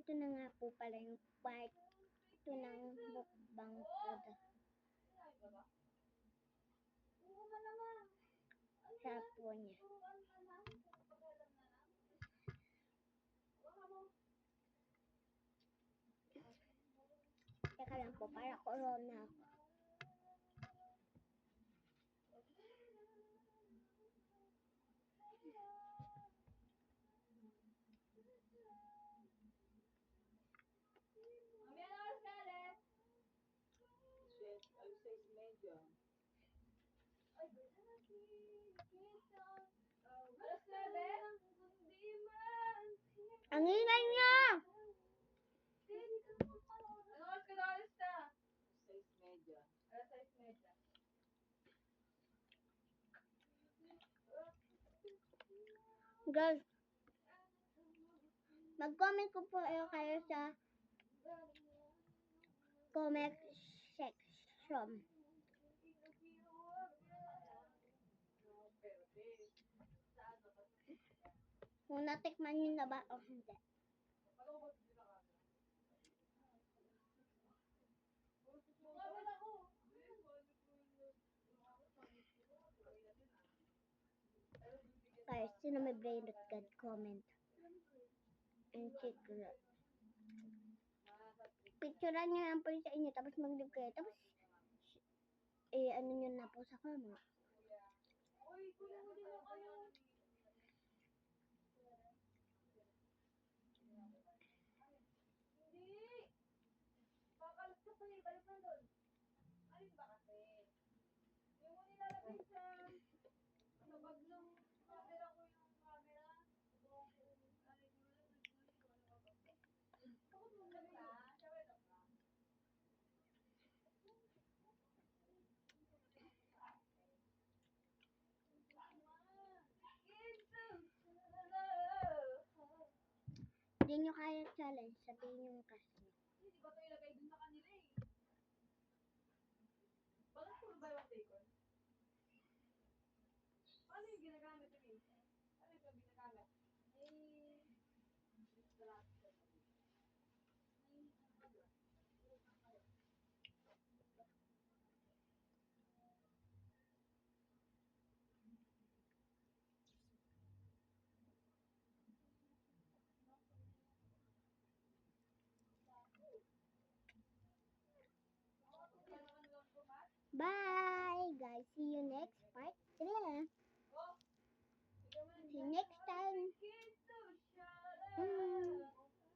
ito na nga po pala yung part 2 ng mukbang food. Sarap po niya. Teka lang po, para corona ako. Ang ingay niya! Guys, mag-comment ko po kayo sa comment section. Kung natikman nyo na ba o hindi. Guys, sino may brain rot God, comment. And secret. Picturean nyo lang po sa inyo, tapos mag-live kayo. Tapos, ano nyo na po sa comment. Hindi nyo kaya challenge, sabihin nyo yung cast nyo. Hindi ba ito ilagay dun sa kanila eh? Bakit puro ba yung bacon? Paano yung ginagamit yun eh? Ano yung ginagamit? Bye, guys. See you next part 3. See you next time.